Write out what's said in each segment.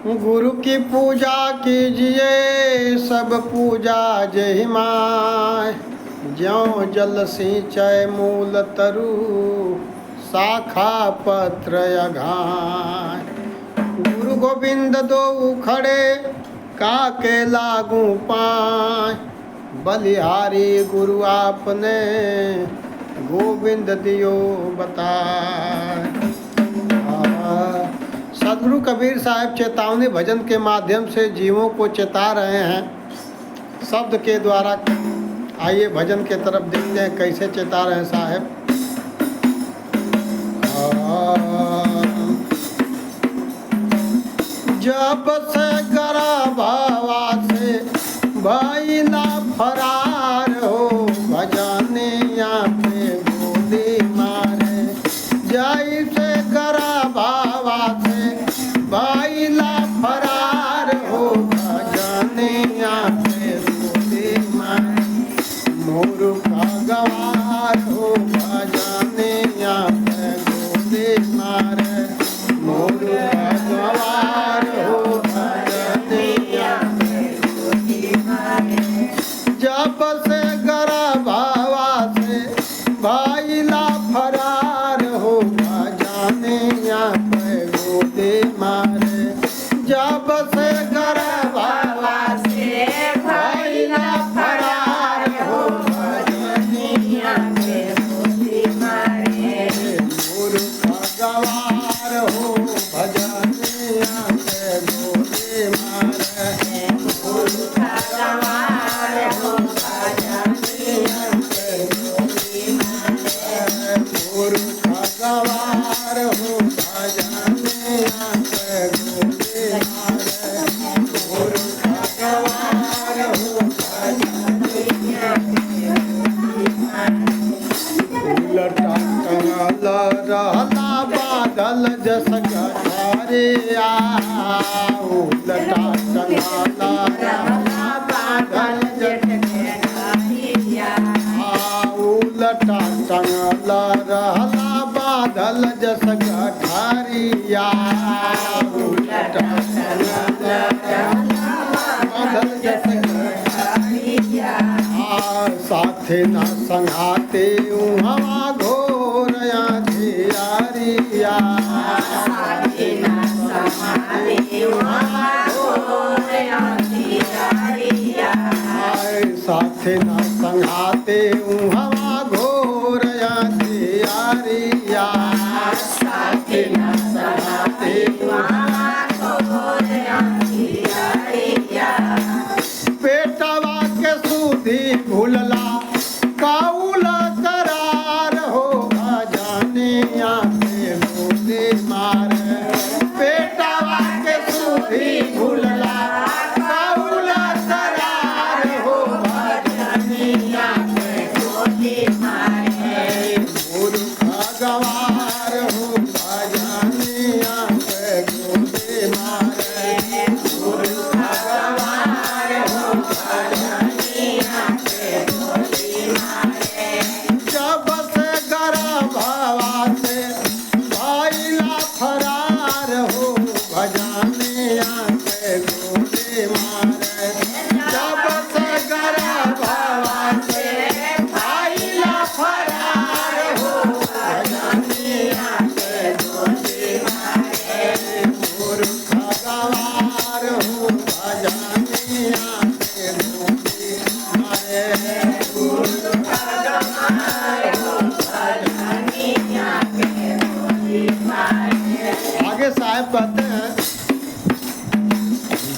गुरु की पूजा कीजिए सब पूजा जय माय। ज्यों जल सिंचय मूल तरु शाखा पत्र अघाय। गुरु गोविंद दो खड़े काके लागू पाए। बलिहारी गुरु आपने गोविंद दियो बताए। सदगुरु कबीर साहब चेतावनी भजन के माध्यम से जीवों को चेता रहे हैं शब्द के द्वारा। आइए भजन के तरफ देखते हैं कैसे चेता रहे हैं साहब। जब से गर्भवा से भइला फरार हो भजनिया पे गोली मारे। जय से गर्भवा से भइला फरार हो भजनिया पे गोली मारे। मोर का गवार हो भजनिया पे गोली मारे। मोर का गवार हो भजनिया पे गोली मारे। जब से गर्भवा से भइला फरार हो भजनिया पे गोली मारे। जब से गर्भवा से भइला फरार हो भजनिया पे गोली मारे। मोर का गवार हो भजनिया पे गोली मारे। मोर का गवार हो भजनिया पे गोली मारे। मोर का गवार हो भजनिया पे गोली मारे। मोर का गवार हो भजनिया पे गोली मारे। उलटा टंगला रहला बादल जस गठारिया। उलटा टंगला रहला बादल जस गठारिया। उलटा टंगला रहला बादल जस गठारिया। उलटा टंगला रहला बादल जस गठारिया। साथे न संघाते हवा घोर अंधियारिया। साथे न संघाते हवा घोर अंधियारिया। साथे न संघाते हवा घोर अंधियारिया। साथे न संघाते हवा घोर अंधियारिया। पेटवा के सुधी भूलला काउल करार हो भजनिया पे गोली मारे। पेटवा के सुधी भूलला काउल करार हो भजनिया पे गोली मारे। मूर्ख गवार हो भजनिया पे गोली मारे। मूर्ख गवार हो भजनिया पे गोली मारे। जब से गर्भवा से भइला फरार हो भजनिया पे गोली मारे। जब से गर्भवा से भइला फरार हो भजनिया पे गोली मारे। मूर्ख गवार हो भजनिया पे गोली मारे। मूर्ख गवार हो भजनिया पे गोली मारे। आगे साहब कहते हैं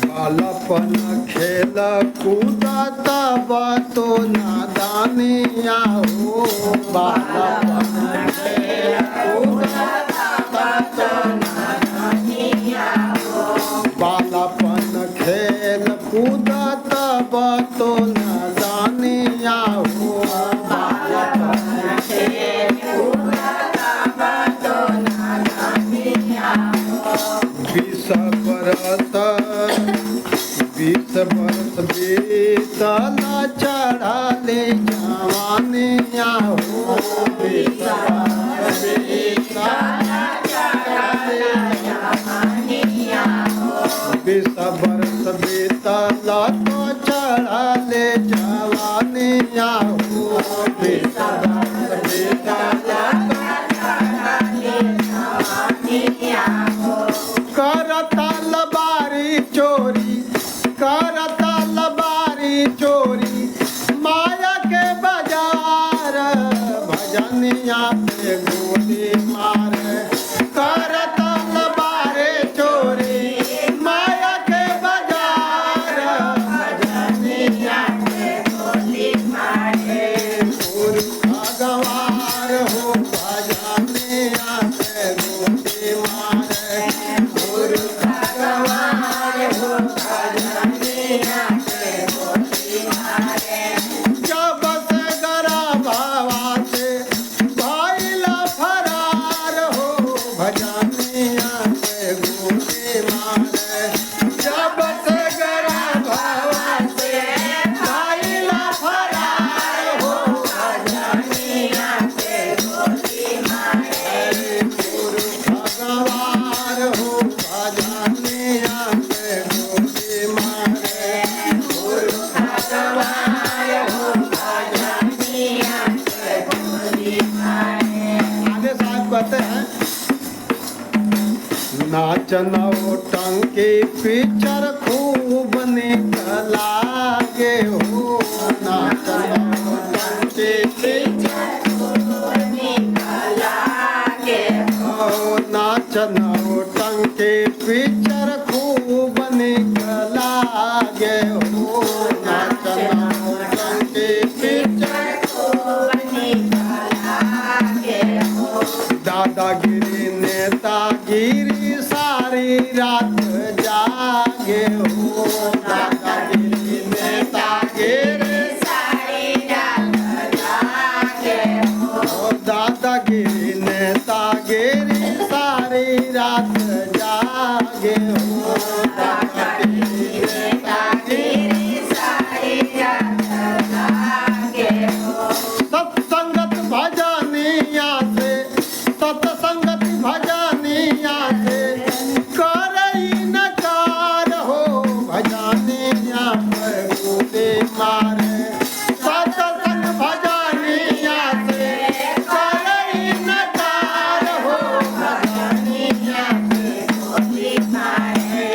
बालपन खेल कूद तब तो नादानिया हो। बालपन खेल कूद तब तो नादानिया हो। बालपन खेल कूद तब तो नादानिया हो। बालपन खेल कूद तब तो नादानिया हो। 20 बरस बीतला चढ़ाले जवानिया हो। 20 बरस बीतला चढ़ाले जवानिया हो। बीस बरस बीतल तो चढ़ले जवानिया हो, 20 बरस बीतल करता लबारी चोरी, करता लबारी चोरी माया के बाजार, भजनिया पे गोली मारे करता लबारे चोरी माया के बाजार, भजनिया पे गोली मारे गवार हो, भजनिया पे गोली मारे गवार हो, भजनिया पे गोली मारे जब से गरा बाबा से भाईला फरार हो, भजनिया पे गोली मारे जब से गरा बाबा से भाईला फरार हो, भजनिया पे गोली मारे गुरु भगवान हो, भजनिया पे गोली मारे गुरु भगवान हो, भजनिया पे गोली मारे। आगे साहब कहते हैं नाच नौटंकी पिक्चर खूब निकला गे हो, नाच नौटंकी पिक्चर नाच नौटंकी पिक्चर खूब निकला गे हो, नाच नौटंकी पिक्चर दादागिरी नेतागिरी सारी रात जागे हो, दादागिरी नेतागिरी सारी रात जागे हो, दादागिरी नेतागिरी सारी रात जागे हो, दादागिरी नेतागिरी सारी रात जागे हो। सत्संगत भजनिया से, सत्संगत भजनिया से करई नकार हो, भजनिया पर गोली मारे सत्संग भजनिया से करई नकार हो, भजनिया पे गोली मारे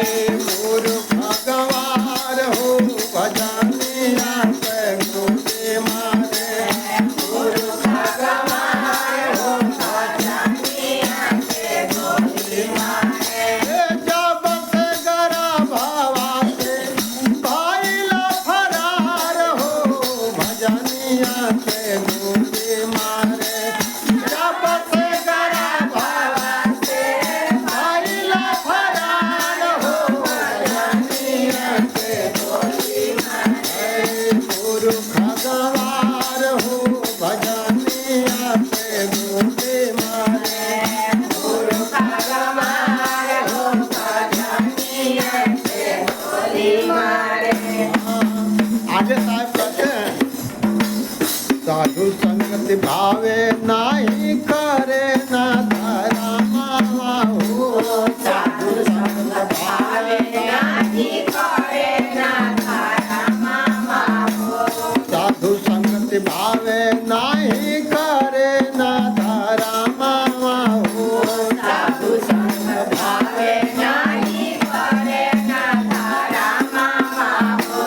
गुरु भगवान हो, भजनिया पे गोली मारे गुरु भगवान हो, भजनिया पे गोली मारे जब से गरा बाबा से भाईला फरार हो, भजनिया पे गोली मारे जब से गरा बाबा से भाईला फरार हो, भजनिया पे गोली मारे गुरु भगवान हो, भजनिया पे गोली मारे गुरु भगवान हो, भजनिया पे गोली मारे। आगे साहब कहते हैं साधु संगति भावे नाही करे ना धरा मावा हो, साधु संगति भावे नाही करे ना धरा मावा हो, साधु संगति भावे नाही करे ना धरा मावा हो, साधु संगति भावे नाही करे ना धरा मावा हो,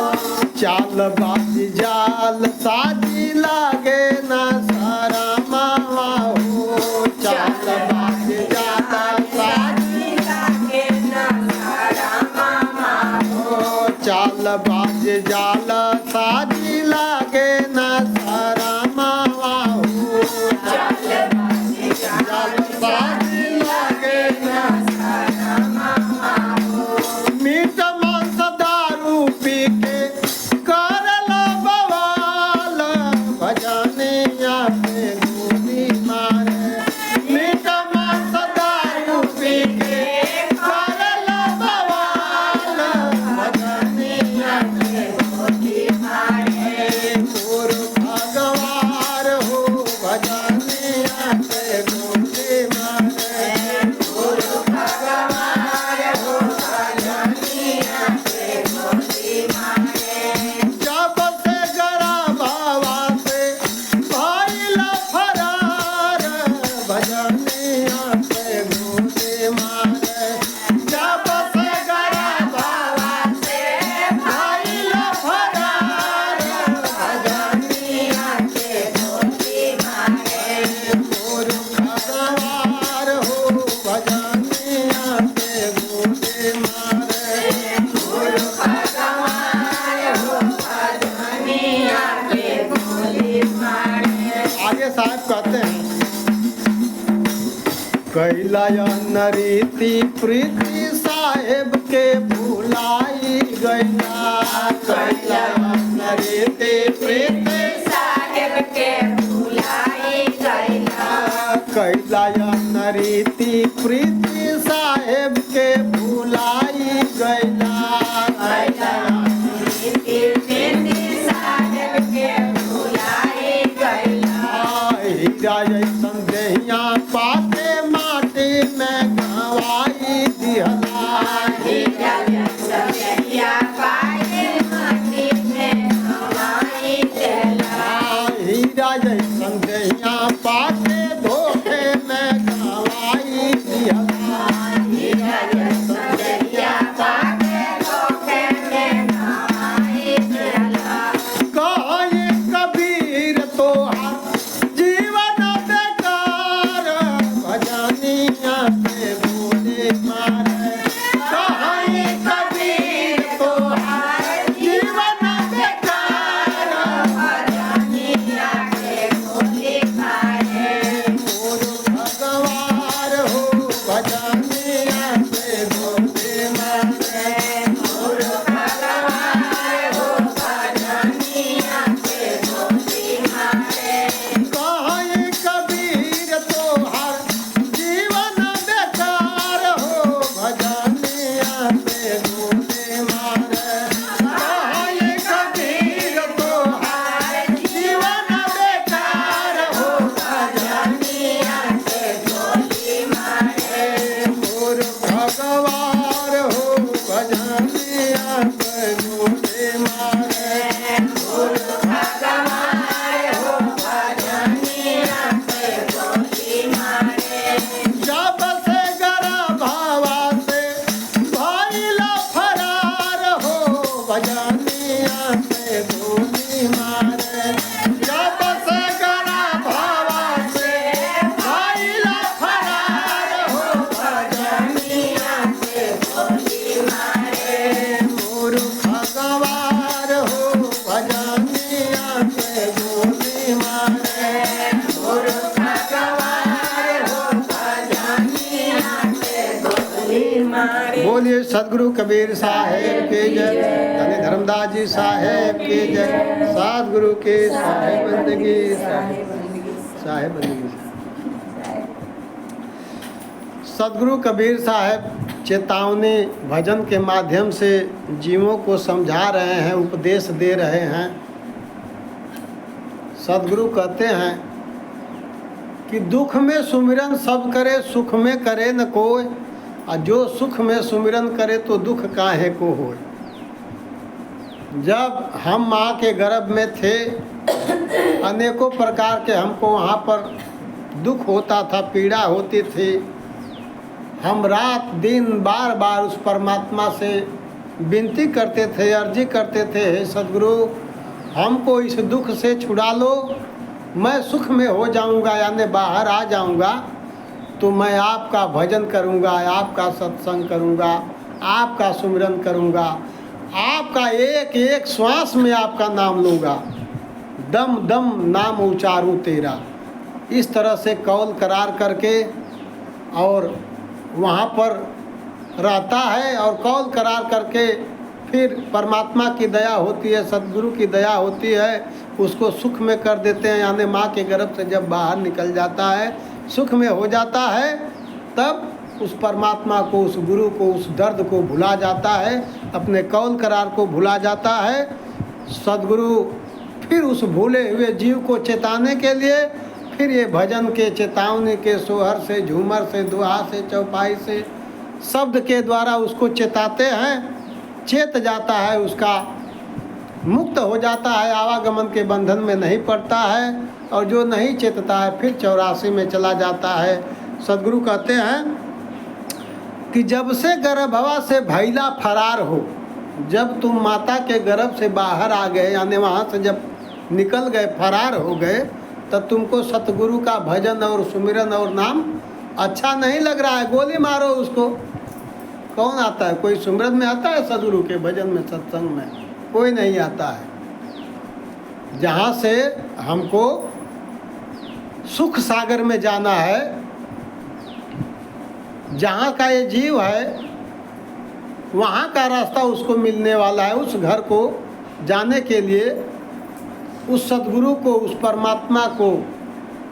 चाल बाजी जाल साजी लागे ना सारा मावा हो, चाल बाजी जाल साजी लागे ना सारा मावा हो, चाल बाजी जाल साजी लागे ना सारा मावा हो, चाल बाजी जाल साजी लागे ना सारा मावा हो, मीठ मांस दारू पी के करला बवाल, भजनिया पे गोली मारे मीठ मांस दारू पी के करला बवाल, भजनिया पे गोली मारे कैलायन रीति प्रीति साहेब के भुलाई गैला। कैलायन रीति प्रीति साहेब के भुलाई गैला। कैलायन रीति प्रीति साहेब के भुलाई गैला। हीरा जैसन देहिया पाके माटी में गवाई दिहला। हीरा जैसन देहिया पाके माटी में गवाई दिहला। हीरा जैसन देहिया पाके धोखे में गवाई दिहला। हीरा जैसन देहिया पाके धोखे में गवाई दिहला। कहे कबीर तोहार जीवन बेकार, भजनिया पे बोले मारे। कहे कबीर तोहार जीवन बेकार, भजनिया के बोले मारे। मोर भगवान हो भजनिया पे बोले मारे। मोर भगवान हो भजनिया के बोले मारे। कहे कबीर तोहार जीवन बेकार हो, भजनिया पे बोले मारे। कहे कबीर तोहार जीवन बेकार हो, भजनिया के बोले मारे। मोर भगवान हो भजनिया पे बोले मारे। मोर भगवान हो भजनिया के बोले मारे। जब से गर्भवा से भइला फरार हो, भजनिया पे गोली मारे। जब से गर्भवा से भइला फरार हो, भजनिया के बोले मारे। मोर भगवान हो भजनिया पे गोली मारे। मोर भगवान हो भजनिया के बोले मारे। बोलिए सदगुरु कबीर साहेब के जय, धनी धर्मदास जी साहेब के जय। सदगुरु के साहेब बंदगी, साहेब बंदगी। सदगुरु कबीर साहेब चेतावनी भजन के माध्यम से जीवों को समझा रहे हैं, उपदेश दे रहे हैं। सदगुरु कहते हैं कि दुख में सुमिरन सब करे, सुख में करे न कोई। और जो सुख में सुमिरन करे तो दुख काहे को होए। जब हम माँ के गर्भ में थे, अनेकों प्रकार के हमको वहाँ पर दुख होता था, पीड़ा होती थी। हम रात दिन बार बार उस परमात्मा से विनती करते थे, अर्जी करते थे, हे सदगुरु हमको इस दुख से छुड़ा लो, मैं सुख में हो जाऊंगा, यानी बाहर आ जाऊंगा, तो मैं आपका भजन करूंगा, आपका सत्संग करूंगा, आपका सुमिरन करूंगा, आपका एक एक श्वास में आपका नाम लूँगा, दम दम नाम उच्चारूं तेरा। इस तरह से कौल करार करके और वहाँ पर रहता है और कौल करार करके फिर परमात्मा की दया होती है, सद्गुरु की दया होती है, उसको सुख में कर देते हैं। यानी माँ के गर्भ से जब बाहर निकल जाता है, सुख में हो जाता है, तब उस परमात्मा को, उस गुरु को, उस दर्द को भुला जाता है, अपने कौल करार को भुला जाता है। सद्गुरु फिर उस भूले हुए जीव को चेताने के लिए फिर ये भजन के, चेतावनी के, सोहर से, झूमर से, दुआ से, चौपाई से, शब्द के द्वारा उसको चेताते हैं। चेत जाता है, उसका मुक्त हो जाता है, आवागमन के बंधन में नहीं पड़ता है। और जो नहीं चेतता है फिर 84 में चला जाता है। सद्गुरु कहते हैं कि जब से गर्भवा से भैला फरार हो, जब तुम माता के गर्भ से बाहर आ गए, यानी वहाँ से जब निकल गए, फरार हो गए, तब तुमको सतगुरु का भजन और सुमिरन और नाम अच्छा नहीं लग रहा है। गोली मारो उसको। कौन आता है? कोई सुमिरन में आता है? सदगुरु के भजन में, सत्संग में कोई नहीं आता है। जहाँ से हमको सुख सागर में जाना है, जहाँ का ये जीव है वहाँ का रास्ता उसको मिलने वाला है। उस घर को जाने के लिए उस सद्गुरु को, उस परमात्मा को,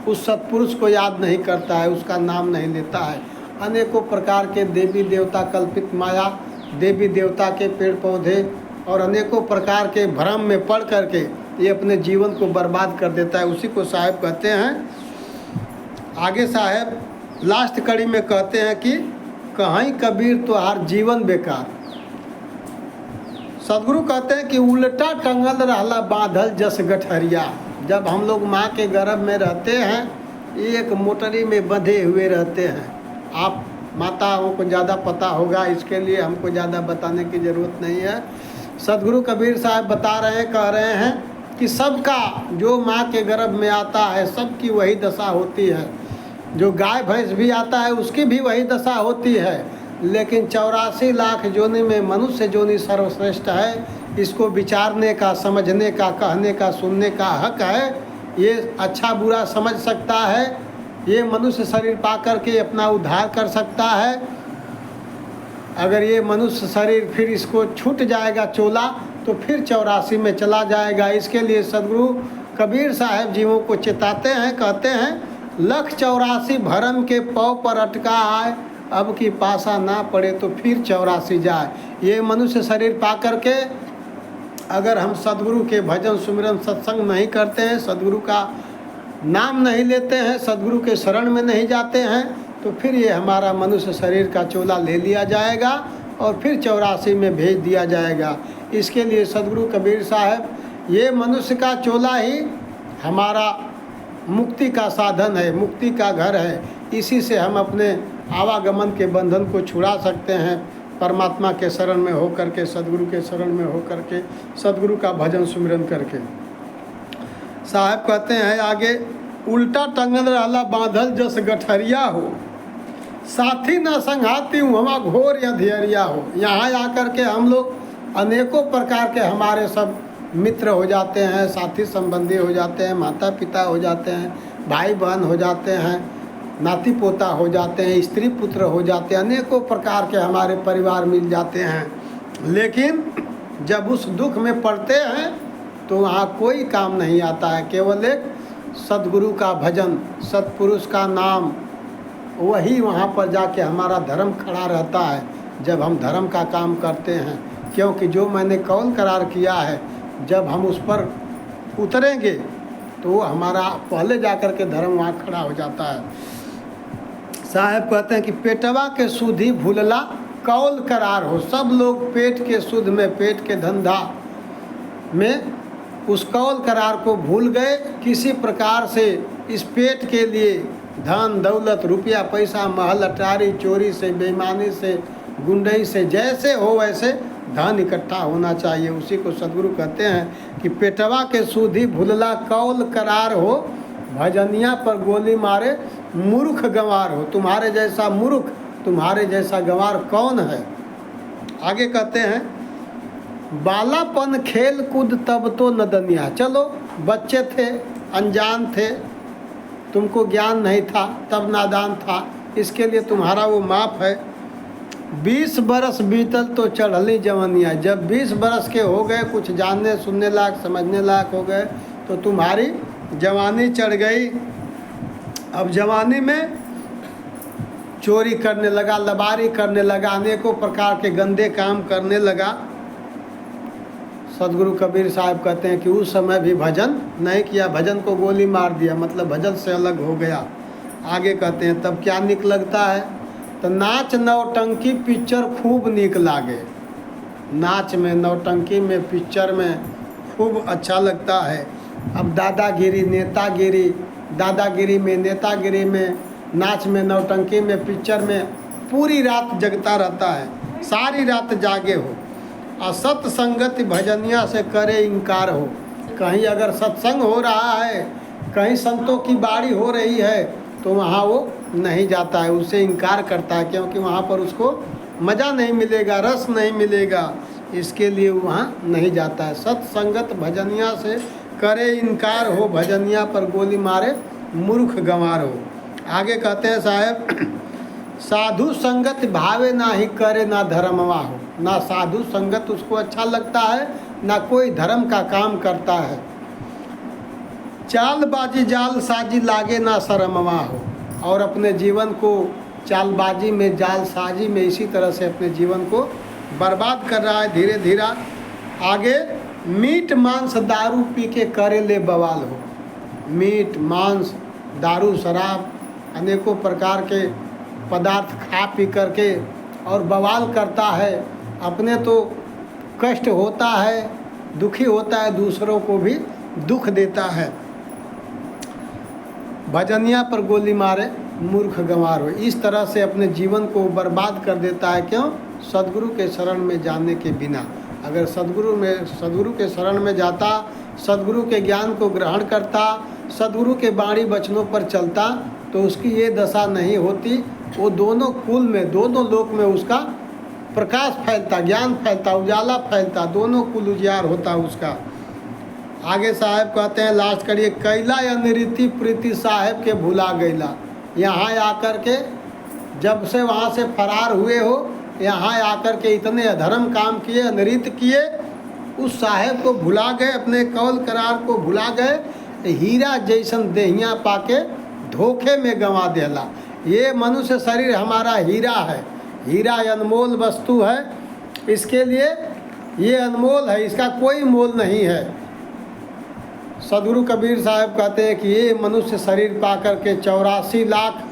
उस सत्पुरुष को याद नहीं करता है, उसका नाम नहीं लेता है। अनेकों प्रकार के देवी देवता, कल्पित माया, देवी देवता के पेड़ पौधे और अनेकों प्रकार के भ्रम में पड़ करके ये अपने जीवन को बर्बाद कर देता है। उसी को साहब कहते हैं। आगे साहब लास्ट कड़ी में कहते हैं कि कहीं कबीर तो हर जीवन बेकार। सदगुरु कहते हैं कि उल्टा टंगल रहला बांधल जस गठरिया। जब हम लोग माँ के गर्भ में रहते हैं एक मोटरी में बंधे हुए रहते हैं। आप माताओं को ज़्यादा पता होगा, इसके लिए हमको ज़्यादा बताने की ज़रूरत नहीं है। सदगुरु कबीर साहब बता रहे हैं, कह रहे हैं कि सबका जो माँ के गर्भ में आता है सबकी वही दशा होती है। जो गाय भैंस भी आता है उसकी भी वही दशा होती है। लेकिन 84 लाख जोनि में मनुष्य जोनि सर्वश्रेष्ठ है। इसको विचारने का, समझने का, कहने का, सुनने का हक है। ये अच्छा बुरा समझ सकता है। ये मनुष्य शरीर पा कर के अपना उद्धार कर सकता है। अगर ये मनुष्य शरीर फिर इसको छूट जाएगा चोला तो फिर 84 में चला जाएगा। इसके लिए सदगुरु कबीर साहब जीवों को चेताते हैं, कहते हैं 184 भरम के पौ पर अटका आए, अब की पासा ना पड़े तो फिर 84 जाए। ये मनुष्य शरीर पा करके अगर हम सदगुरु के भजन सुमिरन सत्संग नहीं करते हैं, सदगुरु का नाम नहीं लेते हैं, सदगुरु के शरण में नहीं जाते हैं, तो फिर ये हमारा मनुष्य शरीर का चोला ले लिया जाएगा और फिर 84 में भेज दिया जाएगा। इसके लिए सदगुरु कबीर साहब ये मनुष्य का चोला ही हमारा मुक्ति का साधन है, मुक्ति का घर है। इसी से हम अपने आवागमन के बंधन को छुड़ा सकते हैं। परमात्मा के शरण में हो करके, सदगुरु के शरण में हो करके, सदगुरु का भजन सुमिरन करके। साहब कहते हैं आगे, उल्टा टंगल रहला बांधल जस गठरिया हो, साथी न संघाती हूँ हमा घोर या धियरिया हो। यहाँ आकर के हम लोग अनेकों प्रकार के हमारे सब मित्र हो जाते हैं, साथी संबंधी हो जाते हैं, माता पिता हो जाते हैं, भाई बहन हो जाते हैं, नाती पोता हो जाते हैं, स्त्री पुत्र हो जाते हैं, अनेकों प्रकार के हमारे परिवार मिल जाते हैं। लेकिन जब उस दुख में पड़ते हैं तो वहाँ कोई काम नहीं आता है। केवल एक सद्गुरु का भजन, सत्पुरुष का नाम, वही वहाँ पर जाके हमारा धर्म खड़ा रहता है जब हम धर्म का काम करते हैं। क्योंकि जो मैंने कौल करार किया है, जब हम उस पर उतरेंगे तो हमारा पहले जाकर के धर्म वहाँ खड़ा हो जाता है। साहब कहते हैं कि पेटवा के सुधी भूलला कौल करार हो। सब लोग पेट के सुध में, पेट के धंधा में उस कौल करार को भूल गए। किसी प्रकार से इस पेट के लिए धन दौलत, रुपया पैसा, महल अटारी, चोरी से, बेईमानी से, गुंडई से, जैसे हो वैसे धन इकट्ठा होना चाहिए। उसी को सदगुरु कहते हैं कि पेटवा के सुधी भूलला कौल करार हो, भजनिया पर गोली मारे मूर्ख गंवार हो। तुम्हारे जैसा मूर्ख, तुम्हारे जैसा गंवार कौन है। आगे कहते हैं, बालापन खेल कूद तब तो नदनिया। चलो बच्चे थे, अनजान थे, तुमको ज्ञान नहीं था, तब नादान था, इसके लिए तुम्हारा वो माफ़ है। 20 बरस बीतल तो चढ़ली जवानिया। जब 20 बरस के हो गए, कुछ जानने सुनने लायक, समझने लायक हो गए, तो तुम्हारी जवानी चढ़ गई। अब जवानी में चोरी करने लगा, लबारी करने लगा, अनेकों प्रकार के गंदे काम करने लगा। सदगुरु कबीर साहब कहते हैं कि उस समय भी भजन नहीं किया, भजन को गोली मार दिया, मतलब भजन से अलग हो गया। आगे कहते हैं तब क्या निक लगता है, तो नाच नौटंकी पिक्चर खूब निक लागे। नाच में, नौटंकी में, पिक्चर में खूब अच्छा लगता है। अब दादागिरी, नेतागिरी, दादागिरी में, नेतागिरी में, नाच में, नौटंकी में, पिक्चर में पूरी रात जगता रहता है, सारी रात जागे हो। असत संगति भजनिया से करे इनकार हो। कहीं अगर सत्संग हो रहा है, कहीं संतों की बाड़ी हो रही है, तो वहाँ वो नहीं जाता है, उससे इनकार करता है, क्योंकि वहाँ पर उसको मज़ा नहीं मिलेगा, रस नहीं मिलेगा, इसके लिए वहाँ नहीं जाता है। सत्संगत भजनिया से करे इनकार हो, भजनिया पर गोली मारे मूर्ख गंवार हो। आगे कहते हैं साहब, साधु संगत भावे ना ही करे ना धर्मवा हो। ना साधु संगत उसको अच्छा लगता है, ना कोई धर्म का काम करता है। चालबाजी जाल साजी लागे ना शर्मवा हो। और अपने जीवन को चालबाजी में, जालसाजी में इसी तरह से अपने जीवन को बर्बाद कर रहा है धीरे धीरे। आगे मीट मांस दारू पी के करे ले बवाल हो। मीट मांस दारू शराब अनेकों प्रकार के पदार्थ खा पी करके और बवाल करता है। अपने तो कष्ट होता है, दुखी होता है, दूसरों को भी दुख देता है। भजनिया पर गोली मारे मूर्ख गंवार हो। इस तरह से अपने जीवन को बर्बाद कर देता है। क्यों? सद्गुरु के शरण में जाने के बिना। अगर सद्गुरु के शरण में जाता, सद्गुरु के ज्ञान को ग्रहण करता, सद्गुरु के वाणी वचनों पर चलता, तो उसकी ये दशा नहीं होती। वो दोनों कुल में, दोनों लोक में उसका प्रकाश फैलता, ज्ञान फैलता, उजाला फैलता, दोनों कुल उजियार होता उसका। आगे साहब कहते हैं, लास्ट करिए, कैला अनरीति प्रीति साहेब के भुला गईला। यहाँ आकर के जब से वहाँ से फरार हुए हो, यहाँ आकर के इतने अधर्म काम किए, अनरीत किए, उस साहेब को भुला गए, अपने कौल करार को भुला गए। हीरा जैसन देहिया पाके धोखे में गंवा देला। ये मनुष्य शरीर हमारा हीरा है। हीरा अनमोल वस्तु है, इसके लिए ये अनमोल है, इसका कोई मोल नहीं है। सदगुरु कबीर साहब कहते हैं कि ये मनुष्य शरीर पाकर के 84 लाख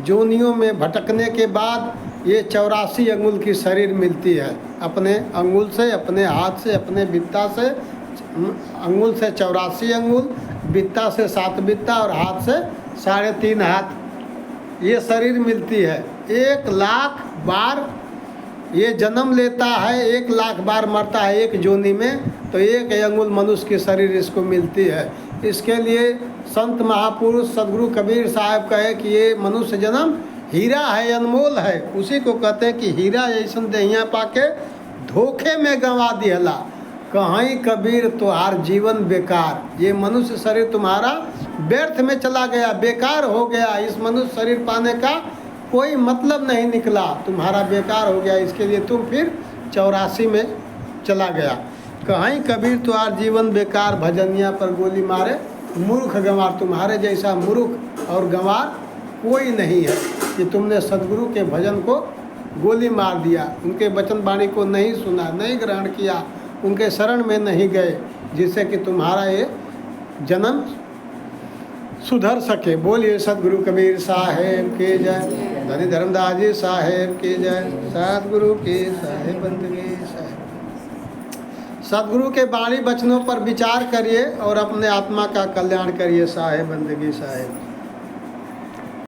जोनियों में भटकने के बाद ये 84 अंगुल की शरीर मिलती है। अपने अंगुल से, अपने हाथ से, अपने बित्ता से, अंगुल से 84 अंगुल, बित्ता से 7 बित्ता और हाथ से 3.5 हाथ ये शरीर मिलती है। 1 लाख बार ये जन्म लेता है, 1 लाख बार मरता है एक जोनी में, तो 1 अंगुल मनुष्य की शरीर इसको मिलती है। इसके लिए संत महापुरुष सदगुरु कबीर साहब कहे कि ये मनुष्य जन्म हीरा है, अनमोल है। उसी को कहते हैं कि हीरा जैसन देहिया पाके धोखे में गंवा दिहला। कहीं कबीर तुहार जीवन बेकार। ये मनुष्य शरीर तुम्हारा व्यर्थ में चला गया, बेकार हो गया। इस मनुष्य शरीर पाने का कोई मतलब नहीं निकला, तुम्हारा बेकार हो गया। इसके लिए तुम फिर 84 में चला गया। कहीं कबीर तुहार जीवन बेकार, भजनिया पर गोली मारे मूर्ख गंवार। तुम्हारे जैसा मूर्ख और गंवार कोई नहीं है कि तुमने सदगुरु के भजन को गोली मार दिया, उनके वचन वाणी को नहीं सुना, नहीं ग्रहण किया, उनके शरण में नहीं गए, जिससे कि तुम्हारा ये जन्म सुधर सके। बोलिए सदगुरु कबीर साहेब के जय, धनी धर्मदास जी साहेब के जय, सदगुरु के साहेब बंदगी साहेब। सदगुरु के वाणी वचनों पर विचार करिए और अपने आत्मा का कल्याण करिए। साहेब बंदगी साहेब।